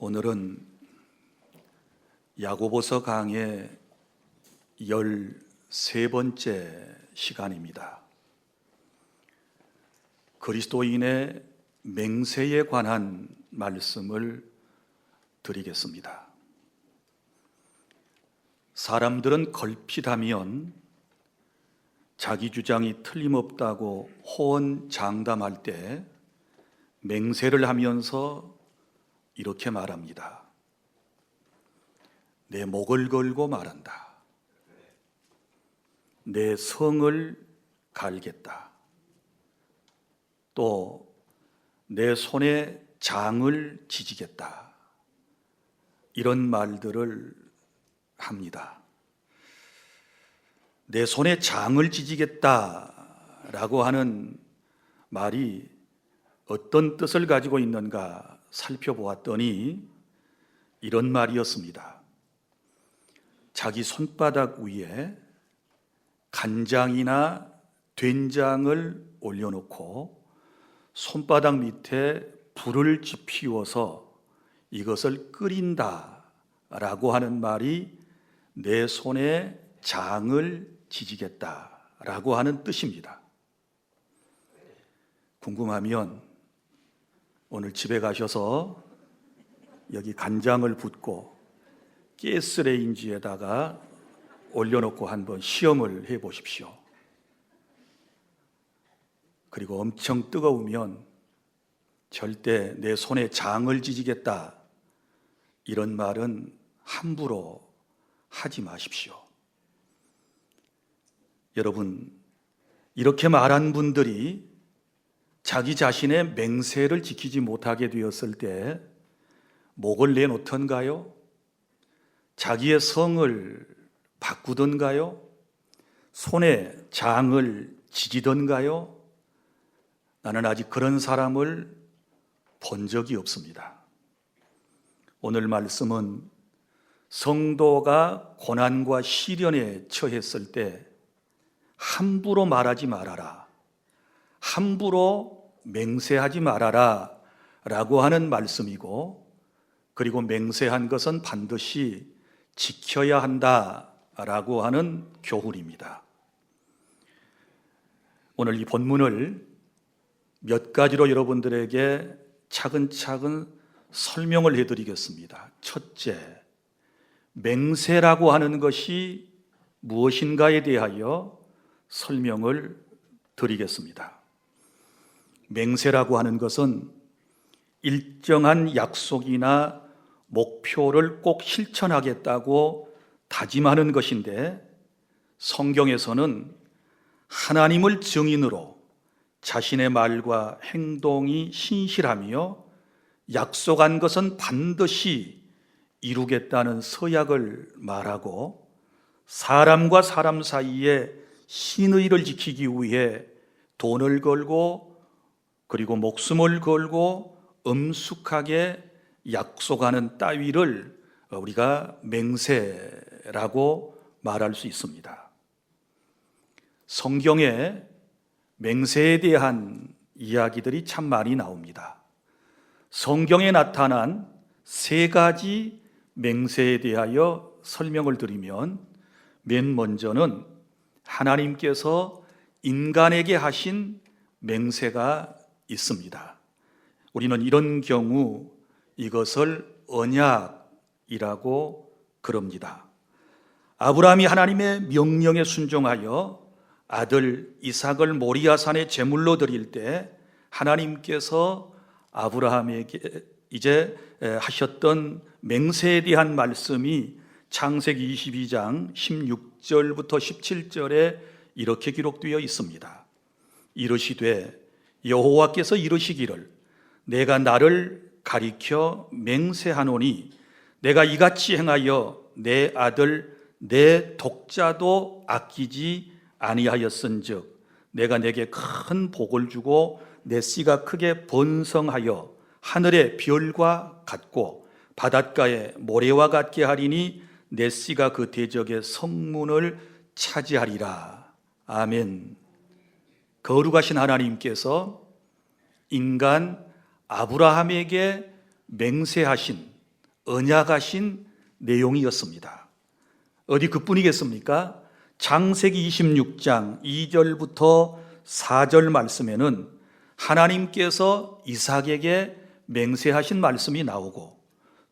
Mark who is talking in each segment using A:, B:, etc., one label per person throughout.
A: 오늘은 야고보서 강의 13번째 시간입니다. 그리스도인의 맹세에 관한 말씀을 드리겠습니다. 사람들은 걸핏하면 자기 주장이 틀림없다고 호언장담할 때 맹세를 하면서 이렇게 말합니다. 내 목을 걸고 말한다. 내 성을 갈겠다. 또 내 손에 장을 지지겠다. 이런 말들을 합니다. 내 손에 장을 지지겠다라고 하는 말이 어떤 뜻을 가지고 있는가 살펴보았더니 이런 말이었습니다. 자기 손바닥 위에 간장이나 된장을 올려놓고 손바닥 밑에 불을 지피워서 이것을 끓인다라고 하는 말이 내 손에 장을 지지겠다라고 하는 뜻입니다. 궁금하면 오늘 집에 가셔서 여기 간장을 붓고 가스레인지에다가 올려놓고 한번 시험을 해보십시오. 그리고 엄청 뜨거우면 절대 내 손에 장을 지지겠다 이런 말은 함부로 하지 마십시오. 여러분, 이렇게 말한 분들이 자기 자신의 맹세를 지키지 못하게 되었을 때 목을 내놓던가요? 자기의 성을 바꾸던가요? 손에 장을 지지던가요? 나는 아직 그런 사람을 본 적이 없습니다. 오늘 말씀은 성도가 고난과 시련에 처했을 때 함부로 말하지 말아라, 함부로 맹세하지 말아라 라고 하는 말씀이고, 그리고 맹세한 것은 반드시 지켜야 한다라고 하는 교훈입니다. 오늘 이 본문을 몇 가지로 여러분들에게 차근차근 설명을 해드리겠습니다. 첫째, 맹세라고 하는 것이 무엇인가에 대하여 설명을 드리겠습니다. 맹세라고 하는 것은 일정한 약속이나 목표를 꼭 실천하겠다고 다짐하는 것인데, 성경에서는 하나님을 증인으로 자신의 말과 행동이 신실하며 약속한 것은 반드시 이루겠다는 서약을 말하고, 사람과 사람 사이에 신의를 지키기 위해 돈을 걸고 그리고 목숨을 걸고 엄숙하게 약속하는 따위를 우리가 맹세라고 말할 수 있습니다. 성경에 맹세에 대한 이야기들이 참 많이 나옵니다. 성경에 나타난 세 가지 맹세에 대하여 설명을 드리면, 맨 먼저는 하나님께서 인간에게 하신 맹세가 있습니다. 우리는 이런 경우 이것을 언약이라고 그럽니다. 아브라함이 하나님의 명령에 순종하여 아들 이삭을 모리아산에 제물로 드릴 때 하나님께서 아브라함에게 이제 하셨던 맹세에 대한 말씀이 창세기 22장 16절부터 17절에 이렇게 기록되어 있습니다. 이르시되 여호와께서 이르시기를 내가 나를 가리켜 맹세하노니 내가 이같이 행하여 내 아들 내 독자도 아끼지 아니하였은즉 내가 내게 큰 복을 주고 내 씨가 크게 번성하여 하늘의 별과 같고 바닷가의 모래와 같게 하리니 내 씨가 그 대적의 성문을 차지하리라. 아멘. 거룩하신 하나님께서 인간 아브라함에게 맹세하신 언약하신 내용이었습니다. 어디 그뿐이겠습니까? 창세기 26장 2절부터 4절 말씀에는 하나님께서 이삭에게 맹세하신 말씀이 나오고,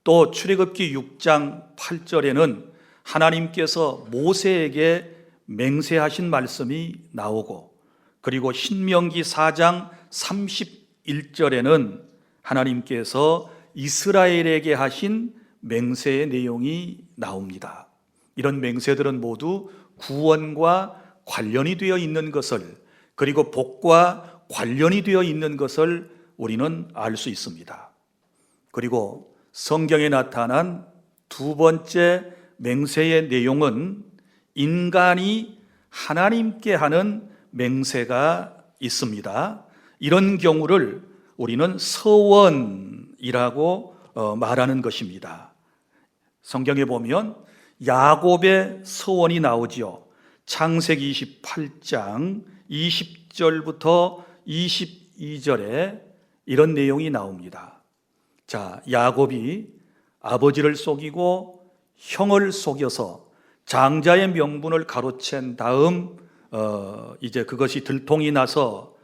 A: 또 출애굽기 6장 8절에는 하나님께서 모세에게 맹세하신 말씀이 나오고, 그리고 신명기 4장 31절에는 하나님께서 이스라엘에게 하신 맹세의 내용이 나옵니다. 이런 맹세들은 모두 구원과 관련이 되어 있는 것을, 그리고 복과 관련이 되어 있는 것을 우리는 알 수 있습니다. 그리고 성경에 나타난 두 번째 맹세의 내용은 인간이 하나님께 하는 맹세가 있습니다. 이런 경우를 우리는 서원이라고 말하는 것입니다. 성경에 보면 야곱의 서원이 나오지요. 창세기 28장 20절부터 22절에 이런 내용이 나옵니다. 자, 야곱이 아버지를 속이고 형을 속여서 장자의 명분을 가로챈 다음 이제 그것이 들통이 나서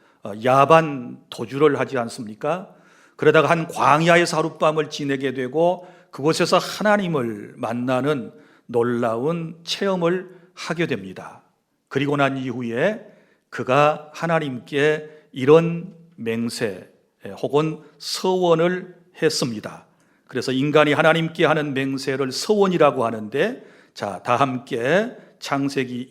A: 야반 도주를 하지 않습니까? 그러다가 한 광야에서 하룻밤을 지내게 되고 그곳에서 하나님을 만나는 놀라운 체험을 하게 됩니다. 그리고 난 이후에 그가 하나님께 이런 맹세 혹은 서원을 했습니다. 그래서 인간이 하나님께 하는 맹세를 서원이라고 하는데, 자, 다 함께 창세기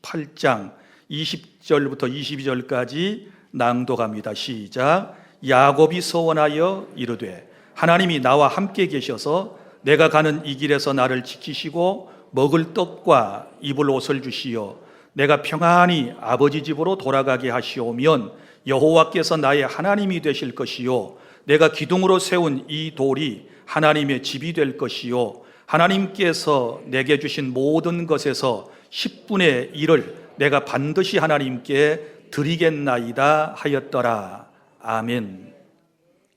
A: 28장 20절부터 22절까지 낭독합니다. 시작. 야곱이 서원하여 이르되 하나님이 나와 함께 계셔서 내가 가는 이 길에서 나를 지키시고 먹을 떡과 입을 옷을 주시어 내가 평안히 아버지 집으로 돌아가게 하시오면 여호와께서 나의 하나님이 되실 것이요 내가 기둥으로 세운 이 돌이 하나님의 집이 될 것이요 하나님께서 내게 주신 모든 것에서 10분의 1을 내가 반드시 하나님께 드리겠나이다 하였더라. 아멘.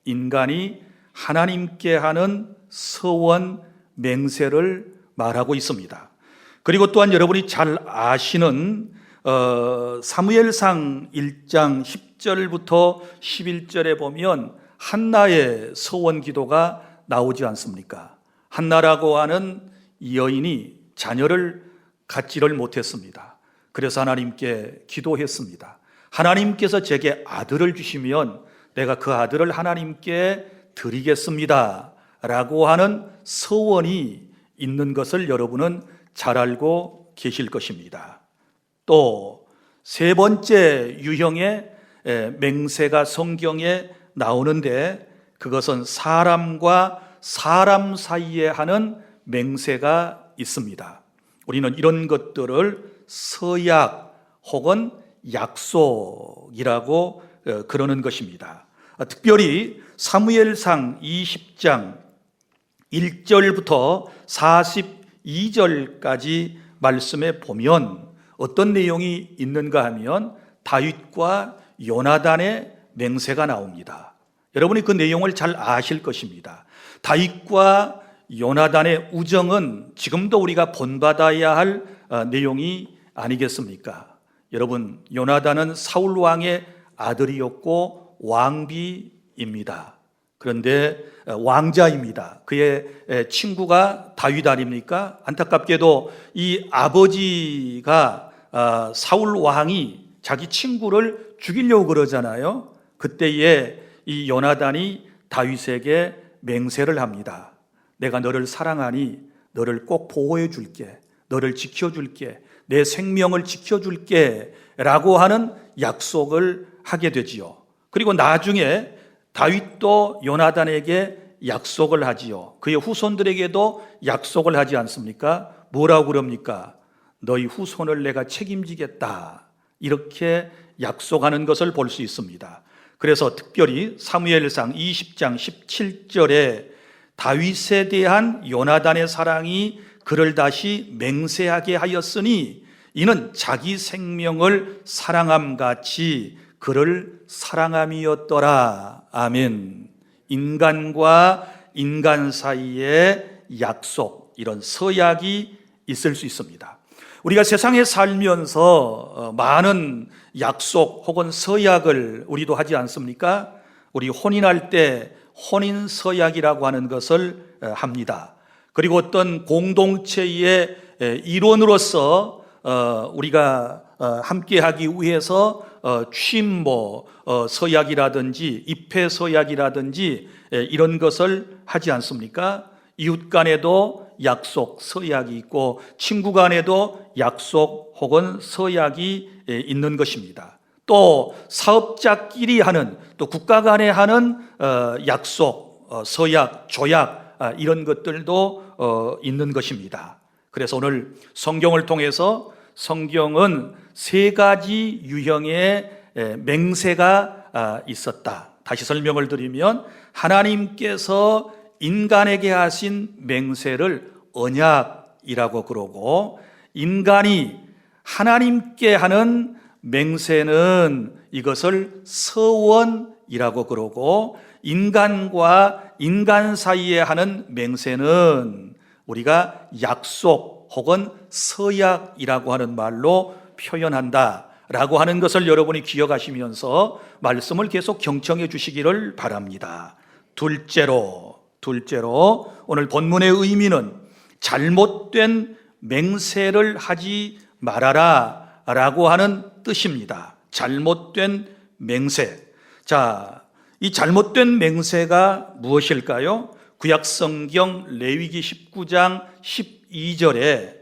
A: 인간이 하나님께 하는 서원 맹세를 말하고 있습니다. 그리고 또한 여러분이 잘 아시는 사무엘상 1장 10절부터 11절에 보면 한나의 서원 기도가 나오지 않습니까? 한나라고 하는 여인이 자녀를 갖지를 못했습니다. 그래서 하나님께 기도했습니다. 하나님께서 제게 아들을 주시면 내가 그 아들을 하나님께 드리겠습니다 라고 하는 서원이 있는 것을 여러분은 잘 알고 계실 것입니다. 또 세 번째 유형의 맹세가 성경에 나오는데, 그것은 사람과 사람 사이에 하는 맹세가 있습니다. 우리는 이런 것들을 서약 혹은 약속이라고 그러는 것입니다. 특별히 사무엘상 20장 1절부터 42절까지 말씀에 보면 어떤 내용이 있는가 하면 다윗과 요나단의 맹세가 나옵니다. 여러분이 그 내용을 잘 아실 것입니다. 다윗과 요나단의 우정은 지금도 우리가 본받아야 할 내용이 아니겠습니까? 여러분, 요나단은 사울 왕의 아들이었고 왕비입니다. 그런데 왕자입니다. 그의 친구가 다윗 아닙니까? 안타깝게도 이 아버지가 사울 왕이 자기 친구를 죽이려고 그러잖아요. 그때에 이 요나단이 다윗에게 맹세를 합니다. 내가 너를 사랑하니 너를 꼭 보호해 줄게, 너를 지켜줄게, 내 생명을 지켜줄게 라고 하는 약속을 하게 되지요. 그리고 나중에 다윗도 요나단에게 약속을 하지요. 그의 후손들에게도 약속을 하지 않습니까? 뭐라고 그럽니까? 너희 후손을 내가 책임지겠다, 이렇게 약속하는 것을 볼 수 있습니다. 그래서 특별히 사무엘상 20장 17절에 다윗에 대한 요나단의 사랑이 그를 다시 맹세하게 하였으니 이는 자기 생명을 사랑함 같이 그를 사랑함이었더라. 아멘. 인간과 인간 사이의 약속, 이런 서약이 있을 수 있습니다. 우리가 세상에 살면서 많은 약속 혹은 서약을 우리도 하지 않습니까? 우리 혼인할 때 혼인 서약이라고 하는 것을 합니다. 그리고 어떤 공동체의 일원으로서 우리가 함께하기 위해서 취임모 서약이라든지 입회 서약이라든지 이런 것을 하지 않습니까? 이웃 간에도 약속 서약이 있고 친구 간에도 약속 혹은 서약이 있는 것입니다. 또 사업자끼리 하는, 또 국가 간에 하는 약속, 서약, 조약, 이런 것들도 있는 것입니다. 그래서 오늘 성경을 통해서 성경은 세 가지 유형의 맹세가 있었다. 다시 설명을 드리면 하나님께서 인간에게 하신 맹세를 언약이라고 그러고, 인간이 하나님께 하는 맹세는 이것을 서원이라고 그러고, 인간과 인간 사이에 하는 맹세는 우리가 약속 혹은 서약이라고 하는 말로 표현한다라고 하는 것을 여러분이 기억하시면서 말씀을 계속 경청해 주시기를 바랍니다. 둘째로 오늘 본문의 의미는 잘못된 맹세를 하지 말아라 라고 하는 뜻입니다. 잘못된 맹세. 자, 이 잘못된 맹세가 무엇일까요? 구약성경 레위기 19장 12절에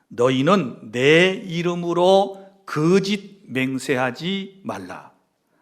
A: 너희는 내 이름으로 거짓 맹세하지 말라.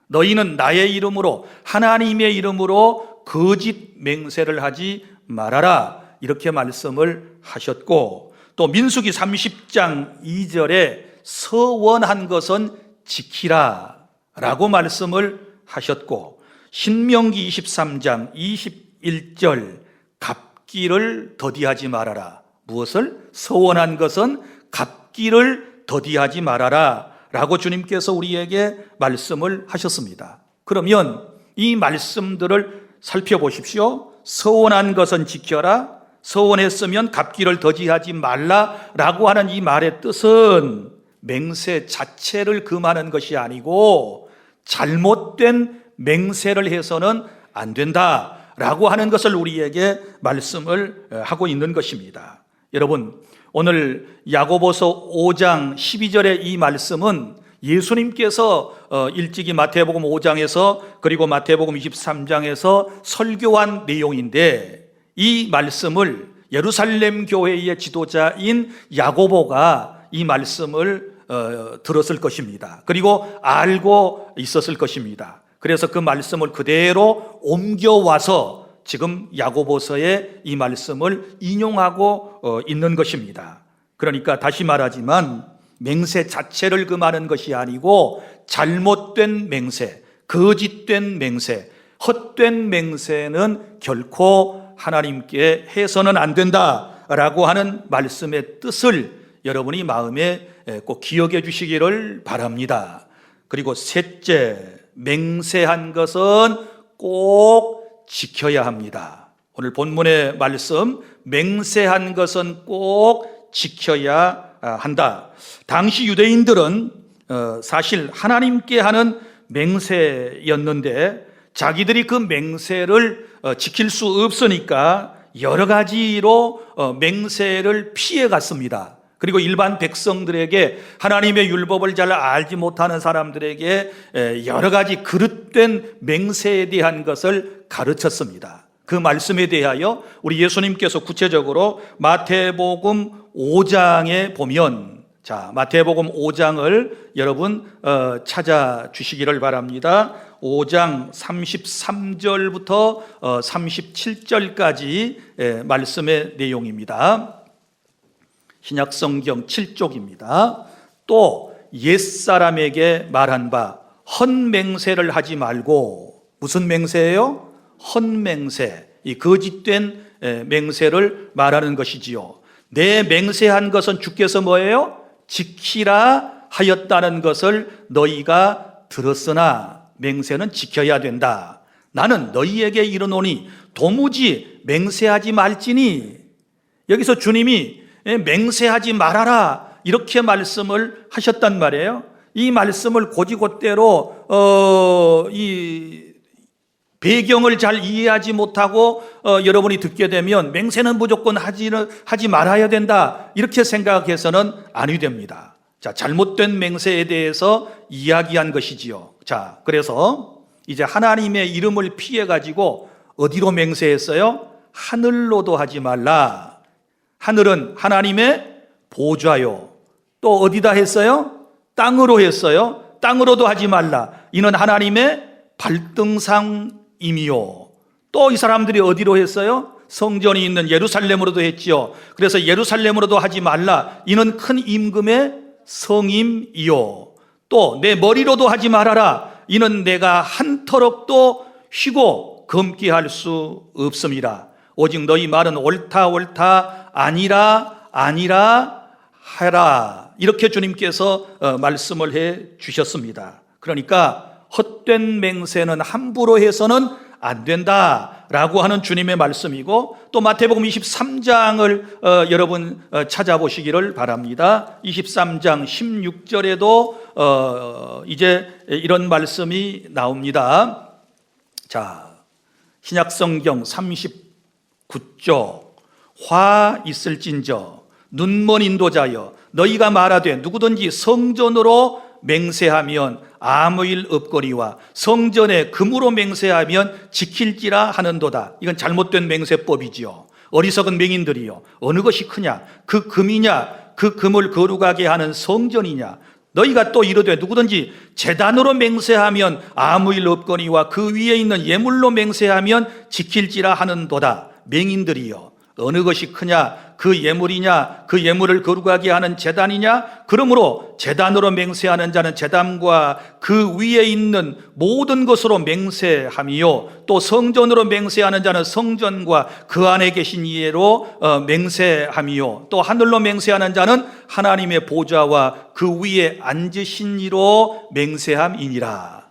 A: 너희는 나의 이름으로, 하나님의 이름으로 거짓 맹세를 하지 말아라, 이렇게 말씀을 하셨고, 또 민수기 30장 2절에 서원한 것은 지키라 라고 말씀을 하셨고, 신명기 23장 21절 갚기를 더디하지 말아라. 무엇을? 서원한 것은 갚기를 더디하지 말아라 라고 주님께서 우리에게 말씀을 하셨습니다. 그러면 이 말씀들을 살펴보십시오. 서원한 것은 지켜라, 서원했으면 갚기를 더디하지 말라라고 하는 이 말의 뜻은 맹세 자체를 금하는 것이 아니고 잘못된 맹세를 해서는 안 된다라고 하는 것을 우리에게 말씀을 하고 있는 것입니다. 여러분, 오늘 야고보서 5장 12절의 이 말씀은 예수님께서 일찍이 마태복음 5장에서 그리고 마태복음 23장에서 설교한 내용인데, 이 말씀을 예루살렘 교회의 지도자인 야고보가 이 말씀을 들었을 것입니다. 그리고 알고 있었을 것입니다. 그래서 그 말씀을 그대로 옮겨와서 지금 야고보서의 이 말씀을 인용하고 있는 것입니다. 그러니까 다시 말하지만 맹세 자체를 금하는 것이 아니고 잘못된 맹세, 거짓된 맹세, 헛된 맹세는 결코 하나님께 해서는 안 된다라고 하는 말씀의 뜻을 여러분이 마음에 꼭 기억해 주시기를 바랍니다. 그리고 셋째, 맹세한 것은 꼭 지켜야 합니다. 오늘 본문의 말씀, 맹세한 것은 꼭 지켜야 한다. 당시 유대인들은 사실 하나님께 하는 맹세였는데 자기들이 그 맹세를 지킬 수 없으니까 여러 가지로 맹세를 피해 갔습니다. 그리고 일반 백성들에게, 하나님의 율법을 잘 알지 못하는 사람들에게 여러 가지 그릇된 맹세에 대한 것을 가르쳤습니다. 그 말씀에 대하여 우리 예수님께서 구체적으로 마태복음 5장에 보면, 자, 마태복음 5장을 여러분 찾아주시기를 바랍니다. 5장 33절부터 37절까지 말씀의 내용입니다. 신약성경 7쪽입니다. 또 옛사람에게 말한 바 헛맹세를 하지 말고, 무슨 맹세예요? 헛맹세, 이 거짓된 맹세를 말하는 것이지요. 내 맹세한 것은 주께서 뭐예요? 지키라 하였다는 것을 너희가 들었으나 맹세는 지켜야 된다. 나는 너희에게 이르노니 도무지 맹세하지 말지니, 여기서 주님이 맹세하지 말아라 이렇게 말씀을 하셨단 말이에요. 이 말씀을 고지고대로 이 배경을 잘 이해하지 못하고 여러분이 듣게 되면 맹세는 무조건 하지 말아야 된다 이렇게 생각해서는 아니 됩니다. 자, 잘못된 맹세에 대해서 이야기한 것이지요. 자, 그래서 이제 하나님의 이름을 피해 가지고 어디로 맹세했어요? 하늘로도 하지 말라. 하늘은 하나님의 보좌요. 또 어디다 했어요? 땅으로 했어요. 땅으로도 하지 말라. 이는 하나님의 발등상이미요. 또 이 사람들이 어디로 했어요? 성전이 있는 예루살렘으로도 했지요. 그래서 예루살렘으로도 하지 말라. 이는 큰 임금의 성임이요. 또 내 머리로도 하지 말아라. 이는 내가 한 터럭도 쉬고 검게 할 수 없습니다. 오직 너희 말은 옳다 옳다 아니라 아니라 하라. 이렇게 주님께서 말씀을 해 주셨습니다. 그러니까 헛된 맹세는 함부로 해서는 안 된다라고 하는 주님의 말씀이고, 또 마태복음 23장을 여러분 찾아보시기를 바랍니다. 23장 16절에도 이제 이런 말씀이 나옵니다. 자, 신약성경 39쪽 화 있을진저 눈먼 인도자여 너희가 말하되 누구든지 성전으로 맹세하면 아무 일 없거니와 성전에 금으로 맹세하면 지킬지라 하는도다. 이건 잘못된 맹세법이지요. 어리석은 맹인들이요, 어느 것이 크냐? 그 금이냐? 그 금을 거룩하게 하는 성전이냐? 너희가 또 이르되 누구든지 제단으로 맹세하면 아무 일 없거니와 그 위에 있는 예물로 맹세하면 지킬지라 하는도다. 맹인들이요, 어느 것이 크냐? 그 예물이냐? 그 예물을 거룩하게 하는 제단이냐? 그러므로 제단으로 맹세하는 자는 제단과 그 위에 있는 모든 것으로 맹세하며, 또 성전으로 맹세하는 자는 성전과 그 안에 계신 이로 맹세하며, 또 하늘로 맹세하는 자는 하나님의 보좌와 그 위에 앉으신 이로 맹세함이니라.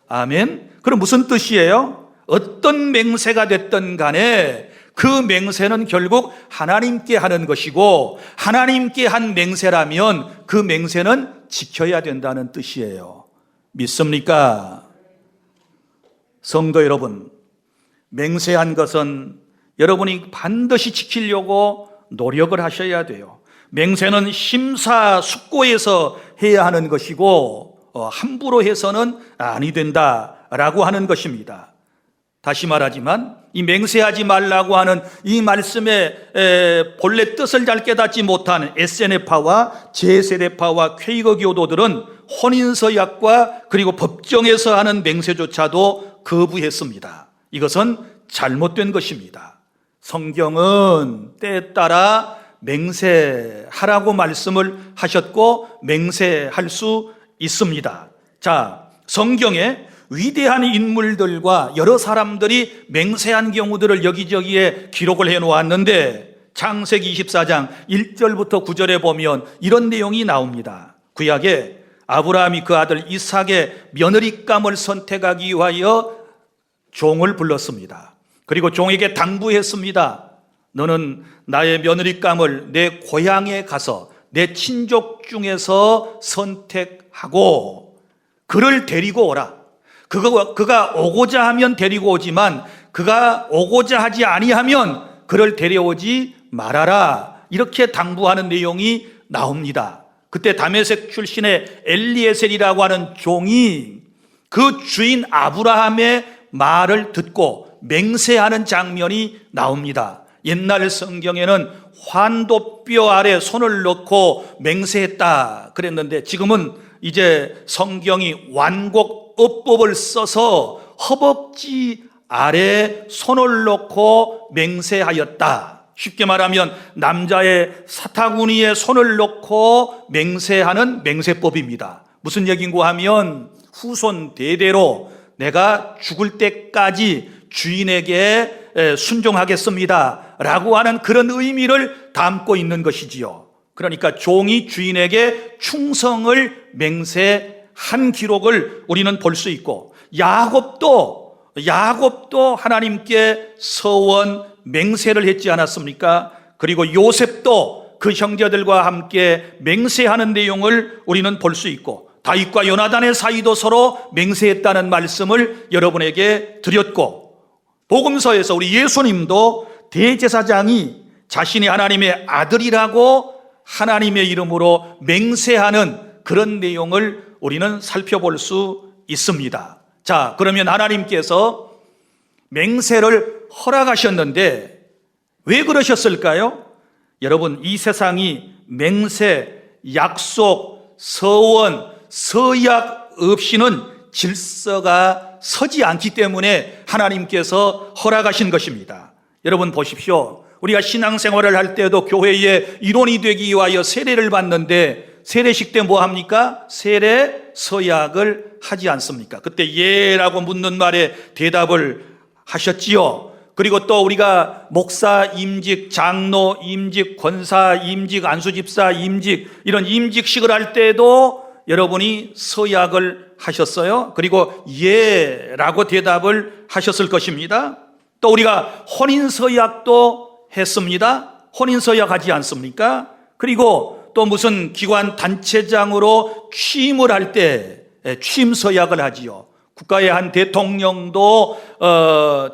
A: 아멘. 그럼 무슨 뜻이에요? 어떤 맹세가 됐든 간에 그 맹세는 결국 하나님께 하는 것이고, 하나님께 한 맹세라면 그 맹세는 지켜야 된다는 뜻이에요. 믿습니까? 성도 여러분, 맹세한 것은 여러분이 반드시 지키려고 노력을 하셔야 돼요. 맹세는 심사숙고해서 해야 하는 것이고 함부로 해서는 아니 된다라고 하는 것입니다. 다시 말하지만 이 맹세하지 말라고 하는 이 말씀의 본래 뜻을 잘 깨닫지 못한 SNF파와 제세대파와 퀘이거 교도들은 혼인서약과 그리고 법정에서 하는 맹세조차도 거부했습니다. 이것은 잘못된 것입니다. 성경은 때에 따라 맹세하라고 말씀을 하셨고 맹세할 수 있습니다. 자, 성경에 위대한 인물들과 여러 사람들이 맹세한 경우들을 여기저기에 기록을 해놓았는데, 창세기 24장 1절부터 9절에 보면 이런 내용이 나옵니다. 구약에 아브라함이 그 아들 이삭의 며느리감을 선택하기 위하여 종을 불렀습니다. 그리고 종에게 당부했습니다. 너는 나의 며느리감을 내 고향에 가서 내 친족 중에서 선택하고 그를 데리고 오라. 그가 오고자 하면 데리고 오지만 그가 오고자 하지 아니하면 그를 데려오지 말아라. 이렇게 당부하는 내용이 나옵니다. 그때 다메섹 출신의 엘리에셀이라고 하는 종이 그 주인 아브라함의 말을 듣고 맹세하는 장면이 나옵니다. 옛날 성경에는 환도뼈 아래 손을 넣고 맹세했다 그랬는데, 지금은 이제 성경이 완곡어법을 써서 허벅지 아래 손을 넣고 맹세하였다. 쉽게 말하면 남자의 사타구니에 손을 넣고 맹세하는 맹세법입니다. 무슨 얘기인고 하면 후손 대대로 내가 죽을 때까지 주인에게 순종하겠습니다 라고 하는 그런 의미를 담고 있는 것이지요. 그러니까 종이 주인에게 충성을 맹세한 기록을 우리는 볼 수 있고, 야곱도 야곱도 하나님께 서원 맹세를 했지 않았습니까? 그리고 요셉도 그 형제들과 함께 맹세하는 내용을 우리는 볼 수 있고, 다윗과 요나단의 사이도 서로 맹세했다는 말씀을 여러분에게 드렸고, 복음서에서 우리 예수님도 대제사장이 자신이 하나님의 아들이라고 하나님의 이름으로 맹세하는 그런 내용을 우리는 살펴볼 수 있습니다. 자, 그러면 하나님께서 맹세를 허락하셨는데 왜 그러셨을까요? 여러분, 이 세상이 맹세, 약속, 서원, 서약 없이는 질서가 서지 않기 때문에 하나님께서 허락하신 것입니다. 여러분 보십시오. 우리가 신앙생활을 할 때도 교회의 일원이 되기 위하여 세례를 받는데 세례식 때 뭐 합니까? 세례 서약을 하지 않습니까? 그때 예라고 묻는 말에 대답을 하셨지요. 그리고 또 우리가 목사 임직, 장로 임직, 권사 임직, 안수집사 임직, 이런 임직식을 할 때도 여러분이 서약을 하셨어요. 그리고 예라고 대답을 하셨을 것입니다. 또 우리가 혼인서약도 했습니다. 혼인서약 하지 않습니까? 그리고 또 무슨 기관 단체장으로 취임을 할 때 취임서약을 하지요. 국가의 한 대통령도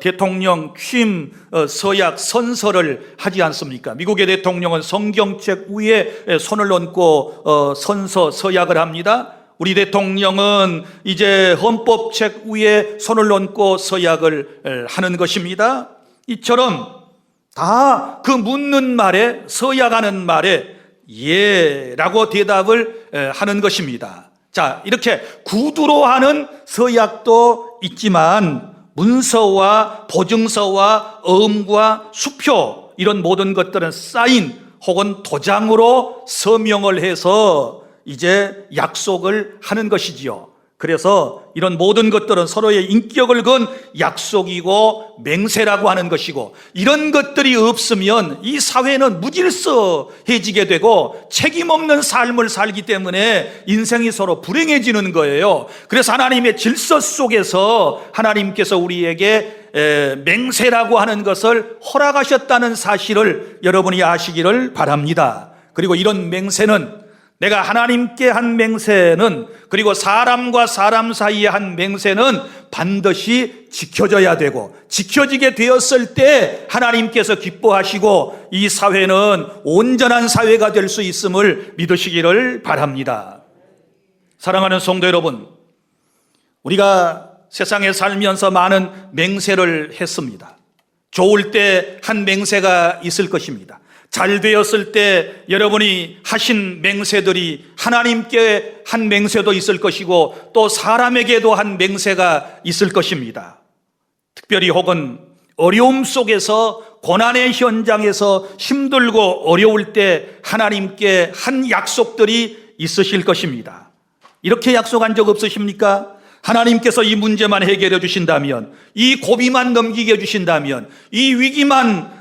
A: 대통령 취임 서약 선서를 하지 않습니까? 미국의 대통령은 성경책 위에 손을 얹고 선서 서약을 합니다. 우리 대통령은 이제 헌법책 위에 손을 얹고 서약을 하는 것입니다. 이처럼 다 그 묻는 말에, 서약하는 말에 예라고 대답을 하는 것입니다. 자, 이렇게 구두로 하는 서약도 있지만 문서와 보증서와 어음과 수표, 이런 모든 것들은 사인 혹은 도장으로 서명을 해서 이제 약속을 하는 것이지요. 그래서 이런 모든 것들은 서로의 인격을 건 약속이고 맹세라고 하는 것이고, 이런 것들이 없으면 이 사회는 무질서해지게 되고 책임 없는 삶을 살기 때문에 인생이 서로 불행해지는 거예요. 그래서 하나님의 질서 속에서 하나님께서 우리에게 맹세라고 하는 것을 허락하셨다는 사실을 여러분이 아시기를 바랍니다. 그리고 이런 맹세는, 내가 하나님께 한 맹세는, 그리고 사람과 사람 사이에 한 맹세는 반드시 지켜져야 되고, 지켜지게 되었을 때 하나님께서 기뻐하시고 이 사회는 온전한 사회가 될 수 있음을 믿으시기를 바랍니다. 사랑하는 성도 여러분, 우리가 세상에 살면서 많은 맹세를 했습니다. 좋을 때 한 맹세가 있을 것입니다. 잘 되었을 때 여러분이 하신 맹세들이 하나님께 한 맹세도 있을 것이고 또 사람에게도 한 맹세가 있을 것입니다. 특별히 혹은 어려움 속에서, 고난의 현장에서 힘들고 어려울 때 하나님께 한 약속들이 있으실 것입니다. 이렇게 약속한 적 없으십니까? 하나님께서 이 문제만 해결해 주신다면, 이 고비만 넘기게 해주신다면, 이 위기만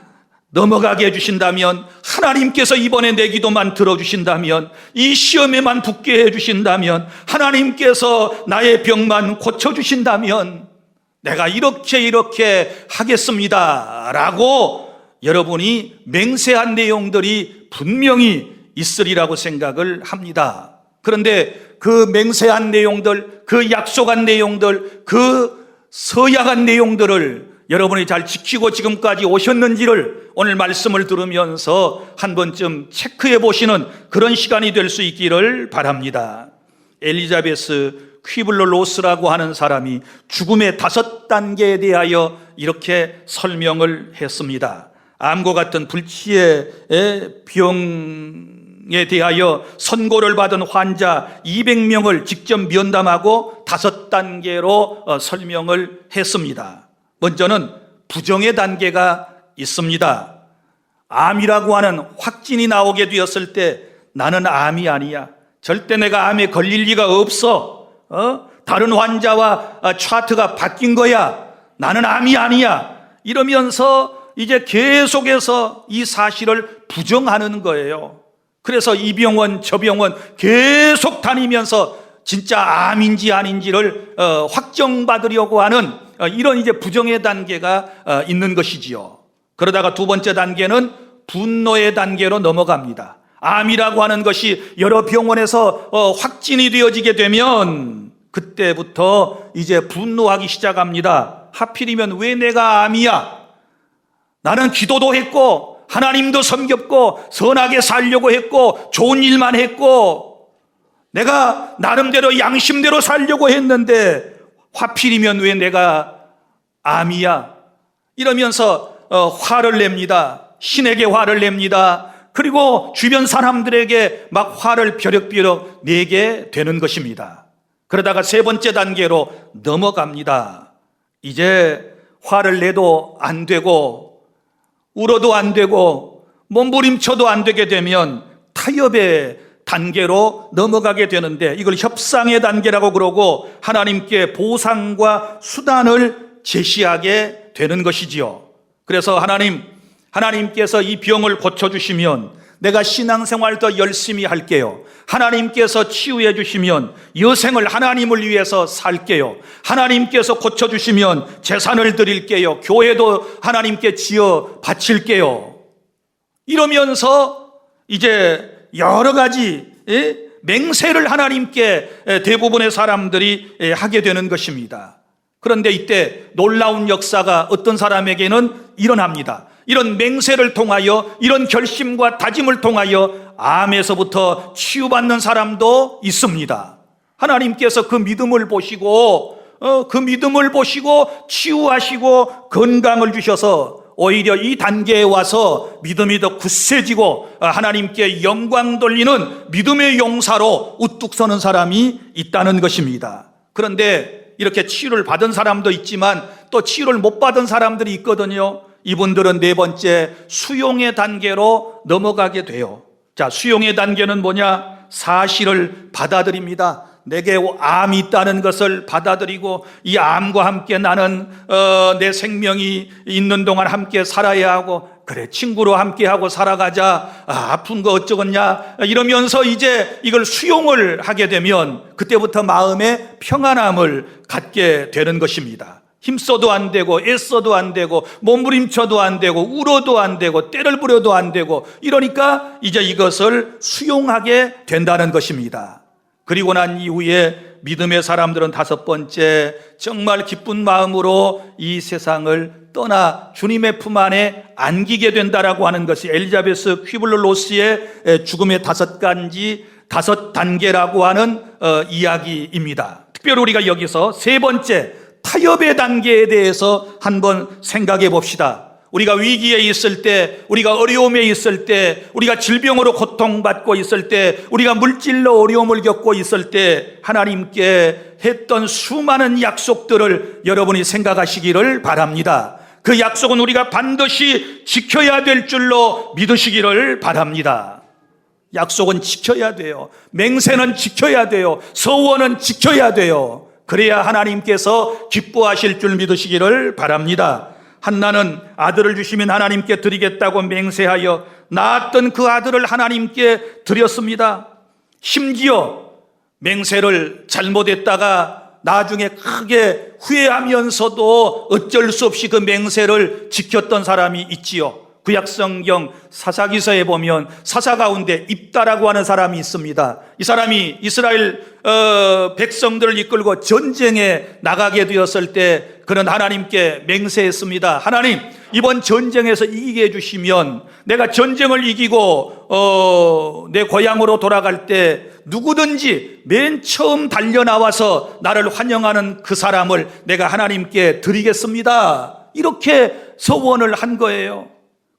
A: 넘어가게 해주신다면, 하나님께서 이번에 내 기도만 들어주신다면, 이 시험에만 붙게 해주신다면, 하나님께서 나의 병만 고쳐주신다면 내가 이렇게 하겠습니다 라고 여러분이 맹세한 내용들이 분명히 있으리라고 생각을 합니다. 그런데 그 맹세한 내용들, 그 약속한 내용들, 그 서약한 내용들을 여러분이 잘 지키고 지금까지 오셨는지를 오늘 말씀을 들으면서 한 번쯤 체크해 보시는 그런 시간이 될 수 있기를 바랍니다. 엘리자베스 퀴블러 로스라고 하는 사람이 죽음의 5단계에 대하여 이렇게 설명을 했습니다. 암과 같은 불치의 병에 대하여 선고를 받은 환자 200명을 직접 면담하고 5단계로 설명을 했습니다. 먼저는 부정의 단계가 있습니다. 암이라고 하는 확진이 나오게 되었을 때 나는 암이 아니야, 절대 내가 암에 걸릴 리가 없어, 다른 환자와 차트가 바뀐 거야, 나는 암이 아니야, 이러면서 이제 계속해서 이 사실을 부정하는 거예요. 그래서 이 병원 저 병원 계속 다니면서 진짜 암인지 아닌지를 확정받으려고 하는 이런 이제 부정의 단계가 있는 것이지요. 그러다가 두 번째 단계는 분노의 단계로 넘어갑니다. 암이라고 하는 것이 여러 병원에서 확진이 되어지게 되면 그때부터 이제 분노하기 시작합니다. 하필이면 왜 내가 암이야? 나는 기도도 했고 하나님도 섬겼고 선하게 살려고 했고 좋은 일만 했고 내가 나름대로 양심대로 살려고 했는데 하필이면 왜 내가 암이야? 이러면서 화를 냅니다. 신에게 화를 냅니다. 그리고 주변 사람들에게 막 화를 벼럭벼럭 내게 되는 것입니다. 그러다가 세 번째 단계로 넘어갑니다. 이제 화를 내도 안 되고 울어도 안 되고 몸부림쳐도 안 되게 되면 타협의 단계로 넘어가게 되는데 이걸 협상의 단계라고 그러고 하나님께 보상과 수단을 제시하게 되는 것이지요. 그래서 하나님께서 이 병을 고쳐주시면 내가 신앙생활 더 열심히 할게요. 하나님께서 치유해 주시면 여생을 하나님을 위해서 살게요. 하나님께서 고쳐주시면 재산을 드릴게요. 교회도 하나님께 지어 바칠게요. 이러면서 이제 여러 가지 맹세를 하나님께 대부분의 사람들이 하게 되는 것입니다. 그런데 이때 놀라운 역사가 어떤 사람에게는 일어납니다. 이런 맹세를 통하여 이런 결심과 다짐을 통하여 암에서부터 치유받는 사람도 있습니다. 하나님께서 그 믿음을 보시고 치유하시고 건강을 주셔서 오히려 이 단계에 와서 믿음이 더 굳세지고 하나님께 영광 돌리는 믿음의 용사로 우뚝 서는 사람이 있다는 것입니다. 그런데 이렇게 치유를 받은 사람도 있지만 또 치유를 못 받은 사람들이 있거든요. 이분들은 네 번째 수용의 단계로 넘어가게 돼요. 자, 수용의 단계는 뭐냐? 사실을 받아들입니다. 내게 암이 있다는 것을 받아들이고 이 암과 함께 나는 내 생명이 있는 동안 함께 살아야 하고 그래 친구로 함께하고 살아가자. 아픈 거 어쩌겠냐 이러면서 이제 이걸 수용을 하게 되면 그때부터 마음에 평안함을 갖게 되는 것입니다. 힘써도 안 되고 애써도 안 되고 몸부림쳐도 안 되고 울어도 안 되고 때를 부려도 안 되고 이러니까 이제 이것을 수용하게 된다는 것입니다. 그리고 난 이후에 믿음의 사람들은 다섯 번째 정말 기쁜 마음으로 이 세상을 떠나 주님의 품 안에 안기게 된다라고 하는 것이 엘리자베스 퀴블러-로스의 죽음의 다섯 단계라고 하는 이야기입니다. 특별히 우리가 여기서 세 번째 타협의 단계에 대해서 한번 생각해 봅시다. 우리가 위기에 있을 때, 우리가 어려움에 있을 때, 우리가 질병으로 고통받고 있을 때, 우리가 물질로 어려움을 겪고 있을 때 하나님께 했던 수많은 약속들을 여러분이 생각하시기를 바랍니다. 그 약속은 우리가 반드시 지켜야 될 줄로 믿으시기를 바랍니다. 약속은 지켜야 돼요. 맹세는 지켜야 돼요. 서원은 지켜야 돼요. 그래야 하나님께서 기뻐하실 줄 믿으시기를 바랍니다. 한나는 아들을 주시면 하나님께 드리겠다고 맹세하여 낳았던 그 아들을 하나님께 드렸습니다. 심지어 맹세를 잘못했다가 나중에 크게 후회하면서도 어쩔 수 없이 그 맹세를 지켰던 사람이 있지요. 구약성경 사사기서에 보면 사사 가운데 입다라고 하는 사람이 있습니다. 이 사람이 이스라엘 백성들을 이끌고 전쟁에 나가게 되었을 때 그는 하나님께 맹세했습니다. 하나님, 이번 전쟁에서 이기게 해주시면 내가 전쟁을 이기고 내 고향으로 돌아갈 때 누구든지 맨 처음 달려나와서 나를 환영하는 그 사람을 내가 하나님께 드리겠습니다. 이렇게 서원을 한 거예요.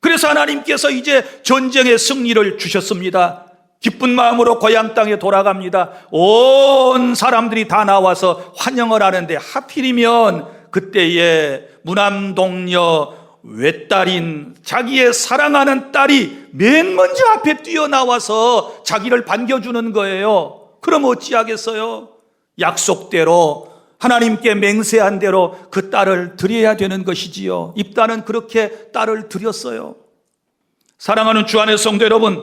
A: 그래서 하나님께서 이제 전쟁의 승리를 주셨습니다. 기쁜 마음으로 고향 땅에 돌아갑니다. 온 사람들이 다 나와서 환영을 하는데 하필이면 그때에 무남동녀 외딸인 자기의 사랑하는 딸이 맨 먼저 앞에 뛰어나와서 자기를 반겨주는 거예요. 그럼 어찌하겠어요? 약속대로 하나님께 맹세한 대로 그 딸을 드려야 되는 것이지요. 입다는 그렇게 딸을 드렸어요. 사랑하는 주 안의 성도 여러분,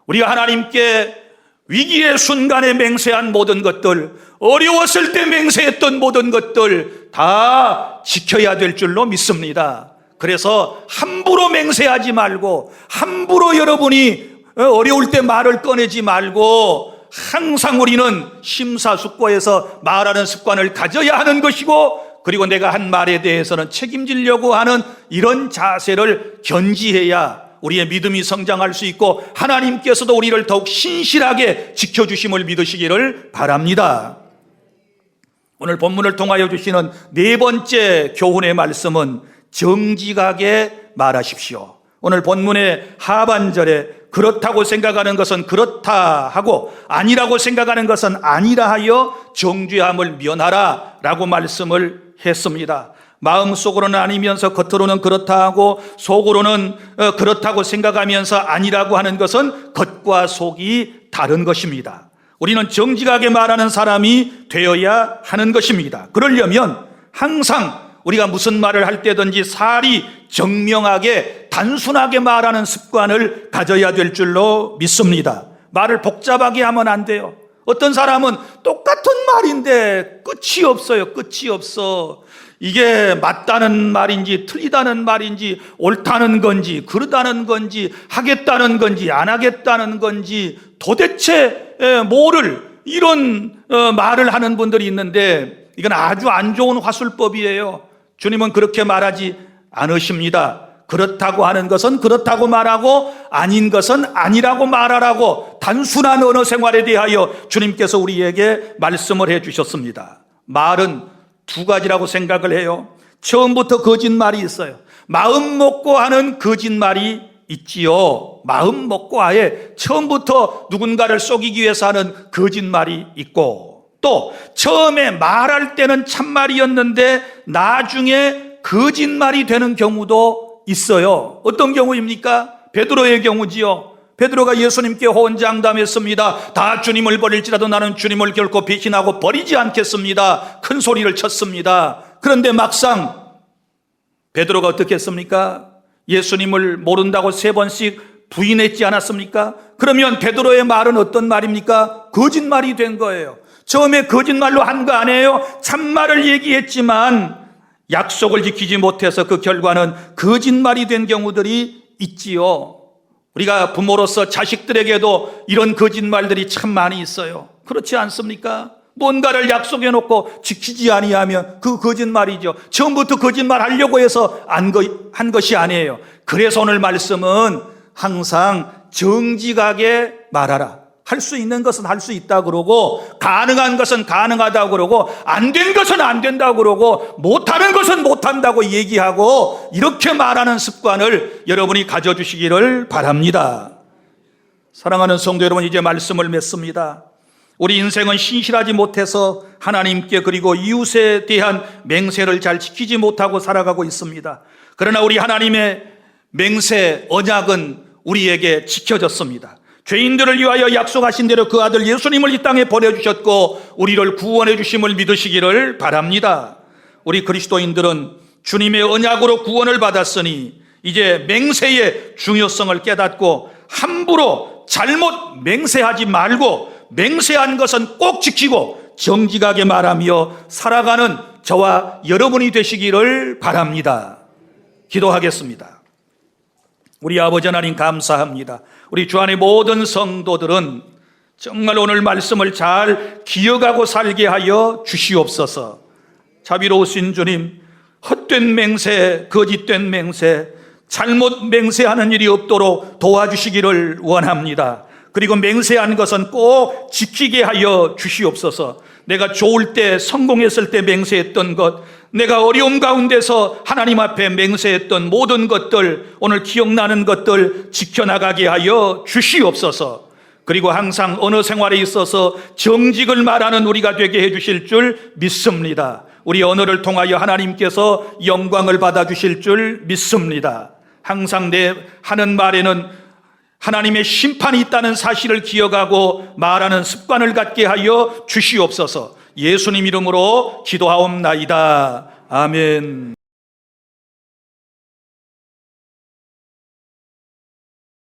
A: 우리가 하나님께 위기의 순간에 맹세한 모든 것들, 어려웠을 때 맹세했던 모든 것들 다 지켜야 될 줄로 믿습니다. 그래서 함부로 맹세하지 말고, 함부로 여러분이 어려울 때 말을 꺼내지 말고, 항상 우리는 심사숙고해서 말하는 습관을 가져야 하는 것이고, 그리고 내가 한 말에 대해서는 책임지려고 하는 이런 자세를 견지해야 우리의 믿음이 성장할 수 있고, 하나님께서도 우리를 더욱 신실하게 지켜주심을 믿으시기를 바랍니다. 오늘 본문을 통하여 주시는 네 번째 교훈의 말씀은 정직하게 말하십시오. 오늘 본문의 하반절에 그렇다고 생각하는 것은 그렇다 하고 아니라고 생각하는 것은 아니라 하여 정죄함을 면하라 라고 말씀을 했습니다. 마음속으로는 아니면서 겉으로는 그렇다 하고 속으로는 그렇다고 생각하면서 아니라고 하는 것은 겉과 속이 다른 것입니다. 우리는 정직하게 말하는 사람이 되어야 하는 것입니다. 그러려면 항상 우리가 무슨 말을 할 때든지 살이 정명하게 단순하게 말하는 습관을 가져야 될 줄로 믿습니다. 말을 복잡하게 하면 안 돼요. 어떤 사람은 똑같은 말인데 끝이 없어요. 끝이 없어. 이게 맞다는 말인지 틀리다는 말인지 옳다는 건지 그러다는 건지 하겠다는 건지 안 하겠다는 건지 도대체 뭐를 이런 말을 하는 분들이 있는데, 이건 아주 안 좋은 화술법이에요. 주님은 그렇게 말하지 않으십니다. 그렇다고 하는 것은 그렇다고 말하고 아닌 것은 아니라고 말하라고 단순한 언어 생활에 대하여 주님께서 우리에게 말씀을 해 주셨습니다. 말은 두 가지라고 생각을 해요. 처음부터 거짓말이 있어요. 마음 먹고 하는 거짓말이 있지요. 마음 먹고 아예 처음부터 누군가를 속이기 위해서 하는 거짓말이 있고, 또 처음에 말할 때는 참말이었는데 나중에 거짓말이 되는 경우도 있어요. 어떤 경우입니까? 베드로의 경우지요. 베드로가 예수님께 호언장담했습니다. 다 주님을 버릴지라도 나는 주님을 결코 배신하고 버리지 않겠습니다. 큰 소리를 쳤습니다. 그런데 막상 베드로가 어떻게 했습니까? 예수님을 모른다고 3번씩 부인했지 않았습니까? 그러면 베드로의 말은 어떤 말입니까? 거짓말이 된 거예요. 처음에 거짓말로 한 거 아니에요? 참말을 얘기했지만 약속을 지키지 못해서 그 결과는 거짓말이 된 경우들이 있지요. 우리가 부모로서 자식들에게도 이런 거짓말들이 참 많이 있어요. 그렇지 않습니까? 뭔가를 약속해 놓고 지키지 아니하면 그 거짓말이죠. 처음부터 거짓말 하려고 해서 한 것이 아니에요. 그래서 오늘 말씀은 항상 정직하게 말하라. 할 수 있는 것은 할 수 있다 그러고, 가능한 것은 가능하다 그러고, 안 된 것은 안 된다 그러고, 못하는 것은 못한다고 얘기하고, 이렇게 말하는 습관을 여러분이 가져주시기를 바랍니다. 사랑하는 성도 여러분, 이제 말씀을 맺습니다. 우리 인생은 신실하지 못해서 하나님께 그리고 이웃에 대한 맹세를 잘 지키지 못하고 살아가고 있습니다. 그러나 우리 하나님의 맹세, 언약은 우리에게 지켜졌습니다. 죄인들을 위하여 약속하신 대로 그 아들 예수님을 이 땅에 보내주셨고 우리를 구원해 주심을 믿으시기를 바랍니다. 우리 그리스도인들은 주님의 언약으로 구원을 받았으니 이제 맹세의 중요성을 깨닫고 함부로 잘못 맹세하지 말고 맹세한 것은 꼭 지키고 정직하게 말하며 살아가는 저와 여러분이 되시기를 바랍니다. 기도하겠습니다. 우리 아버지 하나님 감사합니다. 우리 주 안의 모든 성도들은 정말 오늘 말씀을 잘 기억하고 살게 하여 주시옵소서. 자비로우신 주님, 헛된 맹세, 거짓된 맹세, 잘못 맹세하는 일이 없도록 도와주시기를 원합니다. 그리고 맹세한 것은 꼭 지키게 하여 주시옵소서. 내가 좋을 때, 성공했을 때 맹세했던 것, 내가 어려움 가운데서 하나님 앞에 맹세했던 모든 것들, 오늘 기억나는 것들 지켜나가게 하여 주시옵소서. 그리고 항상 언어 생활에 있어서 정직을 말하는 우리가 되게 해주실 줄 믿습니다. 우리 언어를 통하여 하나님께서 영광을 받아주실 줄 믿습니다. 항상 내 하는 말에는 하나님의 심판이 있다는 사실을 기억하고 말하는 습관을 갖게 하여 주시옵소서. 예수님 이름으로 기도하옵나이다. 아멘.